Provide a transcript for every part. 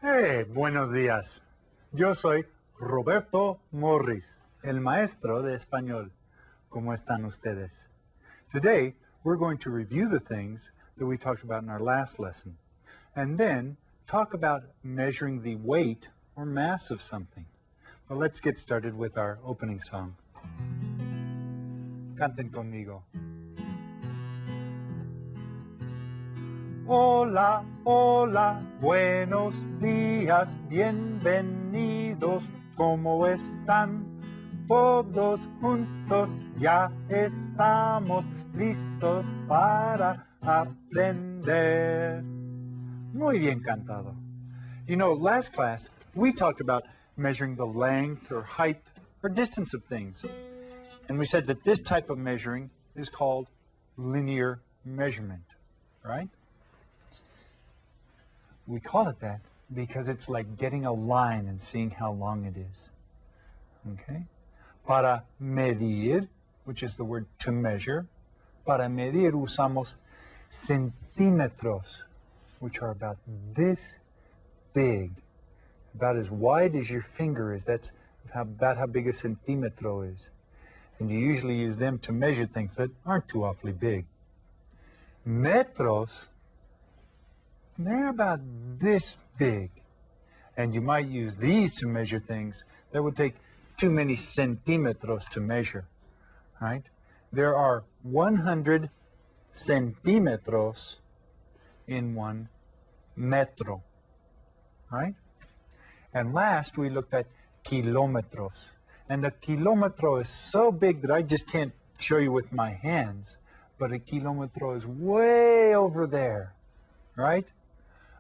Hey, buenos días. Yo soy Roberto Morris, el maestro de español. ¿Cómo están ustedes? Today, we're going to review the things that we talked about in our last lesson, and then talk about measuring the weight or mass of something. But let's get started with our opening song. Canten conmigo. Hola, hola, buenos días, bienvenidos, ¿cómo están? Todos juntos ya estamos listos para aprender. Muy bien cantado. You know, last class, we talked about measuring the length or height or distance of things. And we said that this type of measuring is called linear measurement, right? We call it that because it's like getting a line and seeing how long it is. Okay? Para medir, which is the word to measure, para medir usamos centímetros, which are about this big, about as wide as your finger is. That's about how big a centímetro is. And you usually use them to measure things that aren't too awfully big. Metros, they're about this big. And you might use these to measure things that would take too many centímetros to measure, right? There are 100 centímetros in 1 metro, right? And last we looked at kilometros. And a kilometro is so big that I just can't show you with my hands, but a kilometro is way over there, right?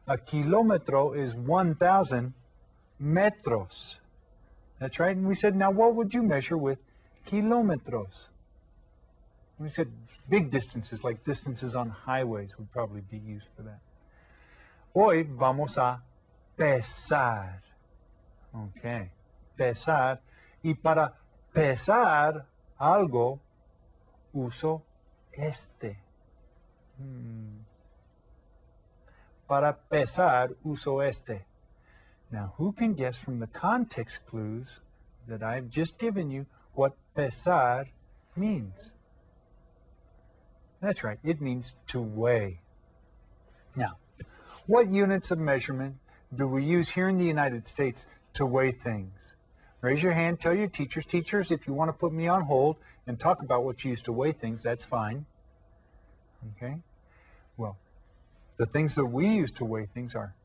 A kilometro is 1,000 metros. That's right. And we said, now what would you measure with kilometros? We said big distances, like distances on highways would probably be used for that. Hoy vamos a pesar. Okay. Pesar. Y para pesar algo, uso este. Para pesar, uso este. Now, who can guess from the context clues that I've just given you what pesar means? That's right, it means to weigh. Now, what units of measurement do we use here in the United States to weigh things? Raise your hand, tell your teachers. Teachers, if you want to put me on hold and talk about what you use to weigh things, that's fine. Okay? Well, the things that we use to weigh things are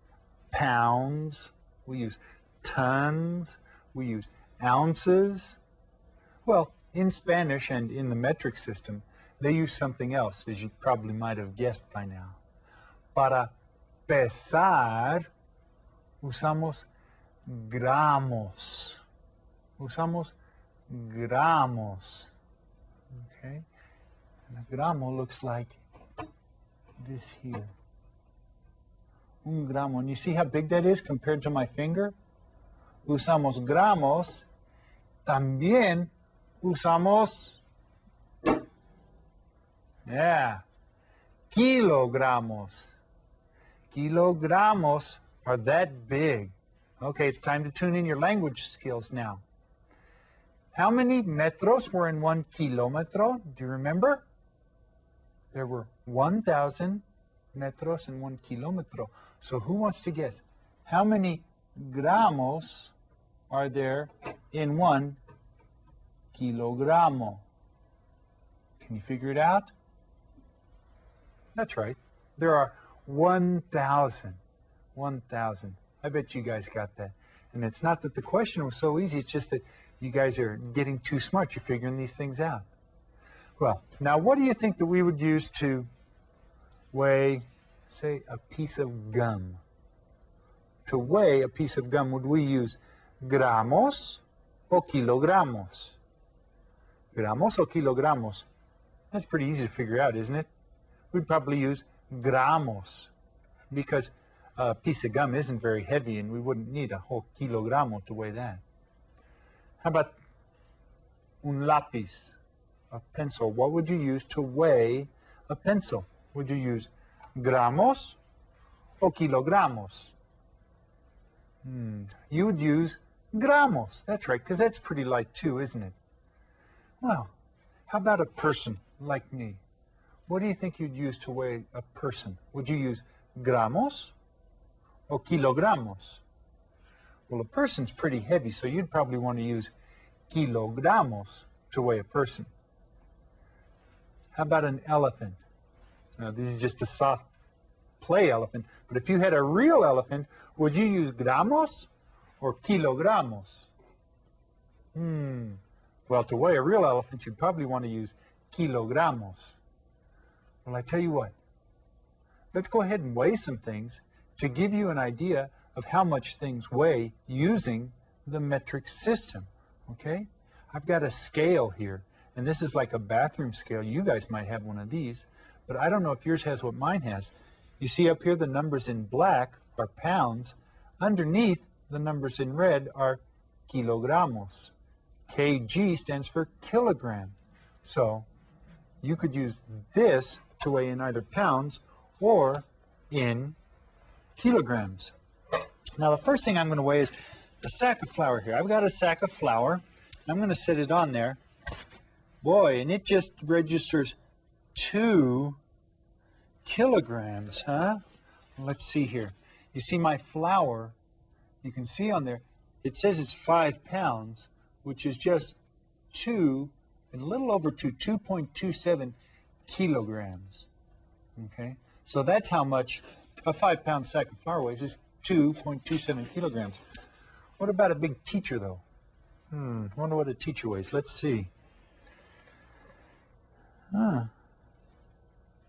pounds, we use tons, we use ounces. Well, in Spanish and in the metric system, they use something else, as you probably might have guessed by now. Para pesar, usamos gramos. Usamos gramos. Okay? And a gramo looks like this here. Un gramo. And you see how big that is compared to my finger? Usamos gramos. También usamos, kilogramos. Kilogramos are that big. Okay, it's time to tune in your language skills now. How many metros were in 1 kilometro? Do you remember? There were 1,000 metros in 1 kilometro. So who wants to guess? How many gramos are there in 1 kilogramo? Can you figure it out? That's right. There are 1,000. 1,000. I bet you guys got that. And it's not that the question was so easy, it's just that you guys are getting too smart. You're figuring these things out. Well, now what do you think that we would use to weigh, say, a piece of gum? To weigh a piece of gum, would we use gramos o kilogramos? Gramos o kilogramos? That's pretty easy to figure out, isn't it? We'd probably use gramos because a piece of gum isn't very heavy and we wouldn't need a whole kilogramo to weigh that. How about un lápiz, a pencil? What would you use to weigh a pencil? Would you use gramos o kilogramos? You would use gramos. That's right, because that's pretty light too, isn't it? Well, how about a person like me? What do you think you'd use to weigh a person? Would you use gramos or kilogramos? Well, a person's pretty heavy, so you'd probably want to use kilogramos to weigh a person. How about an elephant? Now, this is just a soft play elephant, but if you had a real elephant, would you use gramos or kilogramos? Well, to weigh a real elephant, you'd probably want to use kilogramos. Well, I tell you what, let's go ahead and weigh some things to give you an idea of how much things weigh using the metric system, okay? I've got a scale here, and this is like a bathroom scale. You guys might have one of these, but I don't know if yours has what mine has. You see up here the numbers in black are pounds. Underneath, the numbers in red are kilogramos. kg stands for kilogram. So you could use this to weigh in either pounds or in kilograms. Now the first thing I'm going to weigh is a sack of flour here. I've got a sack of flour. I'm going to set it on there. Boy, and it just registers 2 kilograms, huh? Let's see here. You see my flour, you can see on there, it says it's 5 pounds, which is just 2, and a little over 2.27 kilograms, okay? So that's how much a 5-pound sack of flour weighs, is 2.27 kilograms. What about a big teacher, though? Wonder what a teacher weighs. Let's see.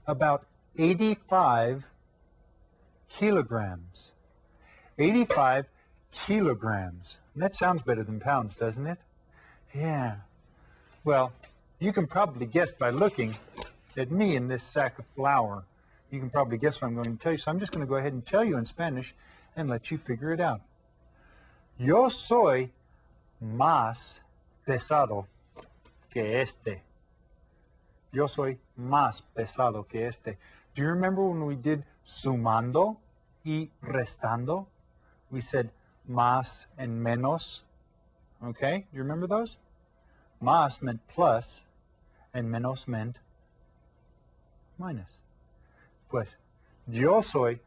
About 85 kilograms. 85 kilograms. That sounds better than pounds, doesn't it? Yeah. Well, you can probably guess by looking at me in this sack of flour. You can probably guess what I'm going to tell you. So I'm just going to go ahead and tell you in Spanish and let you figure it out. Yo soy más pesado que este. Yo soy más pesado que este. Do you remember when we did sumando y restando? We said más and menos. Okay, do you remember those? Más meant plus and menos meant minus. Pues, yo soy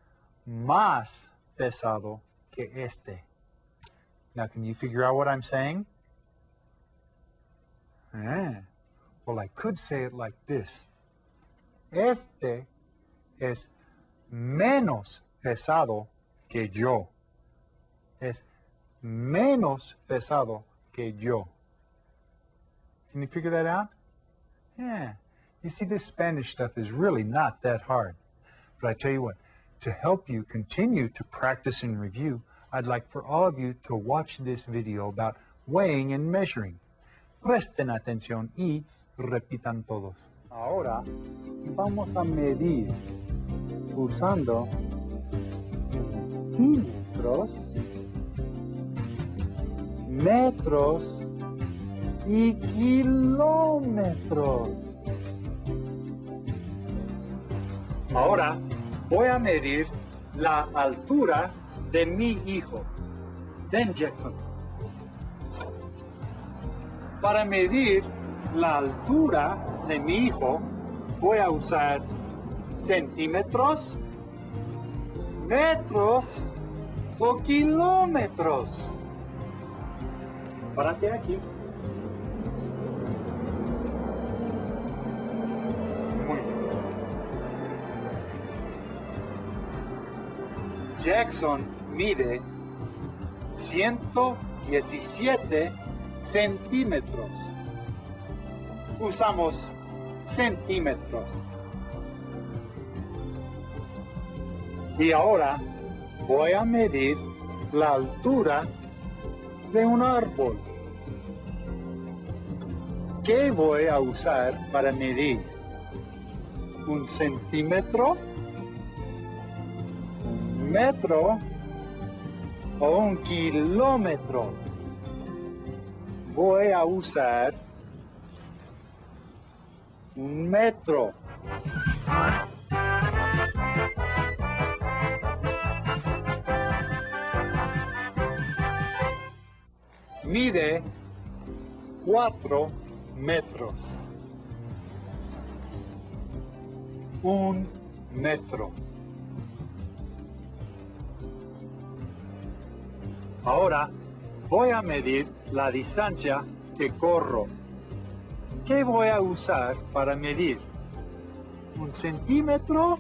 más pesado que este. Now, can you figure out what I'm saying? Well, I could say it like this. Este es menos pesado que yo. Es menos pesado que yo. Can you figure that out? Yeah. You see, this Spanish stuff is really not that hard. But I tell you what, to help you continue to practice and review, I'd like for all of you to watch this video about weighing and measuring. Presten atención y repitan todos. Ahora vamos a medir usando centímetros, metros y kilómetros. Ahora voy a medir la altura de mi hijo. Ven, Jackson. Para medir la altura de mi hijo, voy a usar centímetros, metros o kilómetros. Párate aquí. Muy bien. Jackson mide 117 centímetros. Usamos centímetros. Y ahora voy a medir la altura de un árbol. ¿Qué voy a usar para medir? ¿Un centímetro? ¿Un metro? ¿O un kilómetro? Voy a usar un metro. Mide 4 metros. 1 metro. Ahora voy a medir la distancia que corro. ¿Qué voy a usar para medir? ¿Un centímetro?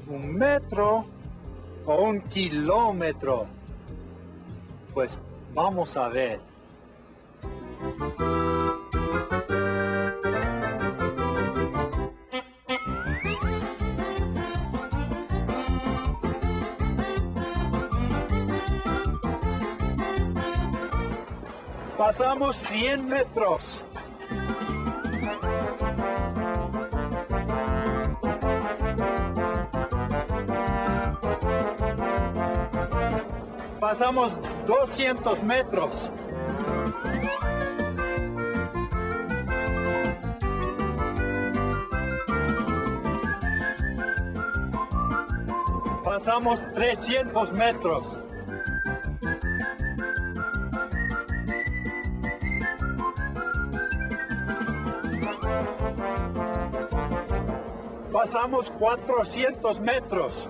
¿Un metro? ¿O un kilómetro? Pues vamos a ver. Pasamos 100 metros. Pasamos 200 metros. Pasamos 300 metros. Pasamos 400 metros.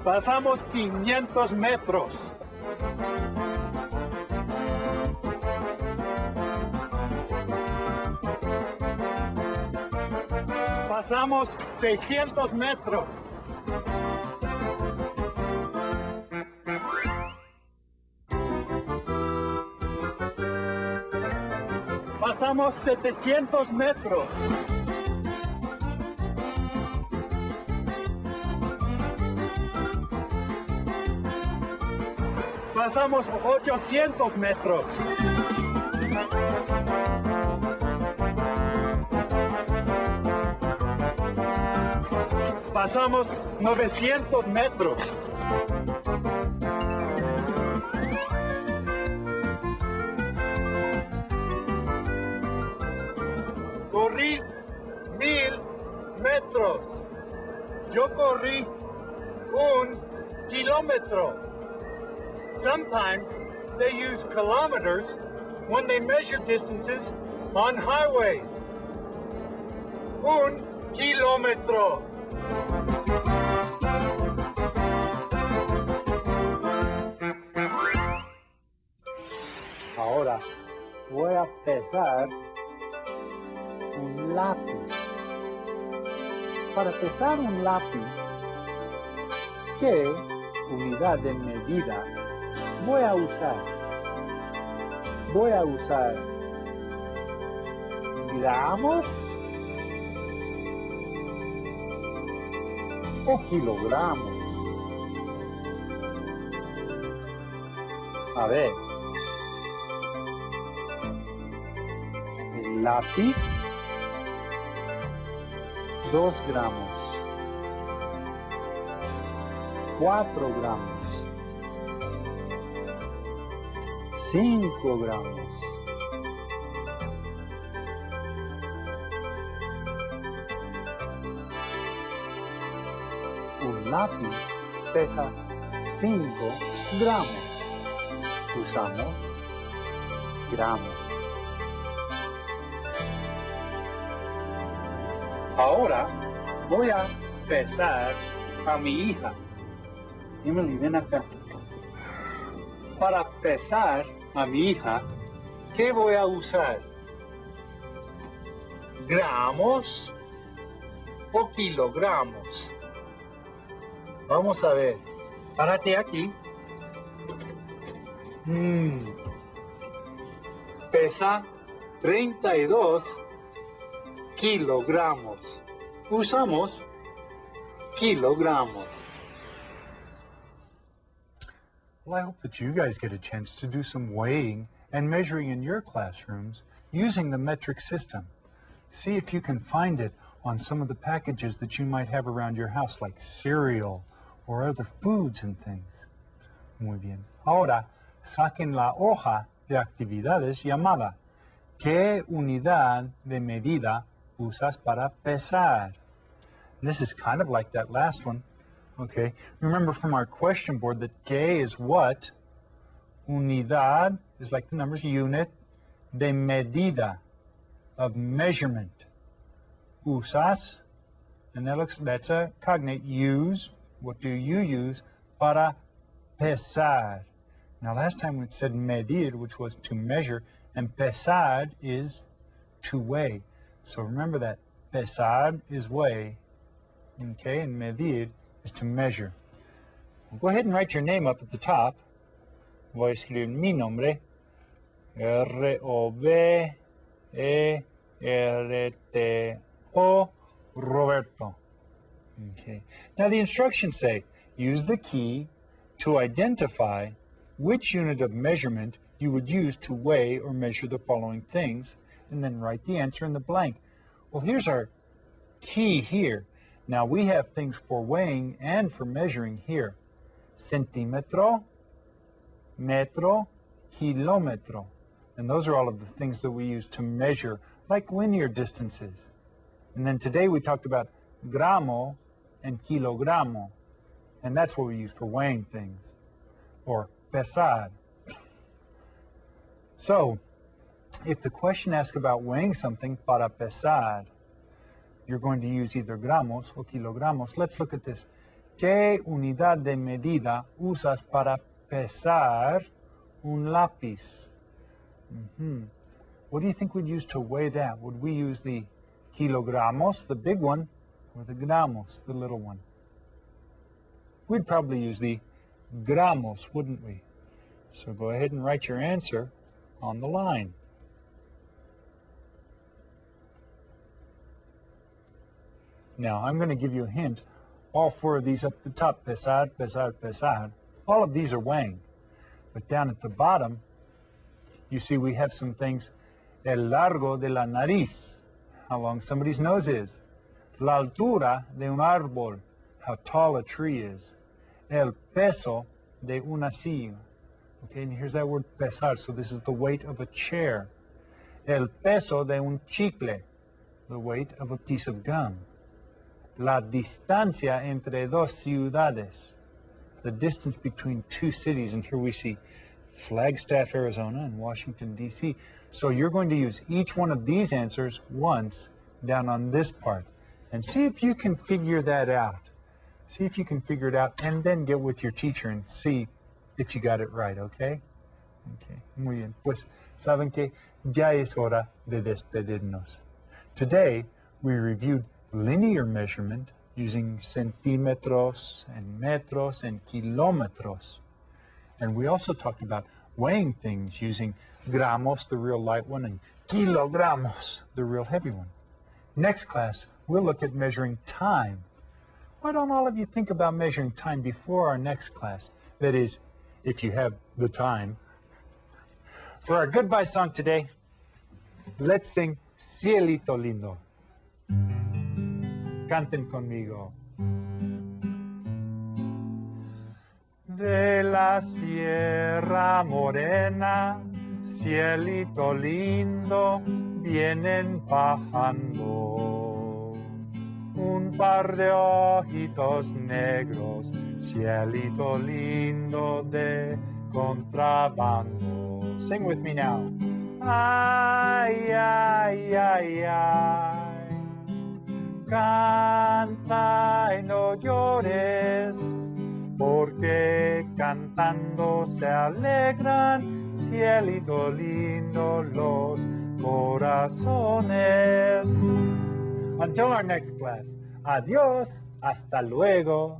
Pasamos 500 metros. Pasamos 600 metros. Pasamos 700 metros. Pasamos 800 metros. Pasamos 900 metros. Corrí 1000 metros. Yo corrí 1 kilómetro. Sometimes they use kilometers when they measure distances on highways. 1 kilómetro. Ahora voy a pesar un lápiz. Para pesar un lápiz, ¿qué unidad de medida voy a usar? Voy a usar gramos o kilogramos. A ver, el lápiz, 2 gramos, 4 gramos, 5 gramos, 1 lápiz pesa 5 gramos. Usamos gramos. Ahora voy a pesar a mi hija. Emily, ven acá. Para pesar a mi hija, ¿qué voy a usar? ¿Gramos o kilogramos? Vamos a ver. Párate aquí. pesa 32 kilogramos. Usamos kilogramos. Well, I hope that you guys get a chance to do some weighing and measuring in your classrooms using the metric system. See if you can find it on some of the packages that you might have around your house, like cereal or other foods and things. Muy bien. Ahora, saquen la hoja de actividades llamada ¿Qué unidad de medida usas para pesar? And this is kind of like that last one. Okay, remember from our question board that ¿qué is what? Unidad is like the numbers unit, de medida, of measurement. Usas, and that's a cognate, use. What do you use? Para pesar. Now last time we said medir, which was to measure, and pesar is to weigh. So remember that. Pesar is weigh, okay, and medir is to measure. Well, go ahead and write your name up at the top. Voy a escribir mi nombre. R-O-B-E-R-T-O, Roberto. Okay. Now the instructions say, use the key to identify which unit of measurement you would use to weigh or measure the following things, and then write the answer in the blank. Well, here's our key here. Now we have things for weighing and for measuring here. Centímetro, metro, kilómetro. And those are all of the things that we use to measure, like linear distances. And then today we talked about gramo and kilogramo. And that's what we use for weighing things, or pesar. So, if the question asks about weighing something, para pesar, you're going to use either gramos or kilogramos. Let's look at this. ¿Qué unidad de medida usas para pesar un lápiz? What do you think we'd use to weigh that? Would we use the kilogramos, the big one, or the gramos, the little one? We'd probably use the gramos, wouldn't we? So go ahead and write your answer on the line. Now, I'm going to give you a hint. All four of these up the top, pesar, pesar, pesar, all of these are weighing. But down at the bottom, you see we have some things. El largo de la nariz, how long somebody's nose is. La altura de un árbol, how tall a tree is. El peso de una silla. Okay, and here's that word pesar, so this is the weight of a chair. El peso de un chicle, the weight of a piece of gum. La distancia entre dos ciudades, the distance between two cities, and here we see Flagstaff, Arizona, and Washington, D.C. So you're going to use each one of these answers once down on this part, and see if you can figure that out. See if you can figure it out, and then get with your teacher and see if you got it right, okay? Okay, muy bien. Pues saben que ya es hora de despedirnos. Today, we reviewed linear measurement using centímetros and metros and kilómetros. And we also talked about weighing things using gramos, the real light one, and kilogramos, the real heavy one. Next class, we'll look at measuring time. Why don't all of you think about measuring time before our next class? That is, if you have the time. For our goodbye song today, let's sing Cielito Lindo. Canten conmigo. De la Sierra Morena, cielito lindo, vienen bajando. Un par de ojitos negros, cielito lindo de contrabando. Sing with me now. Ay, ay, ay, ay. Canta y no llores, porque cantando se alegran, cielito lindo, los corazones. Until our next class, adiós, hasta luego.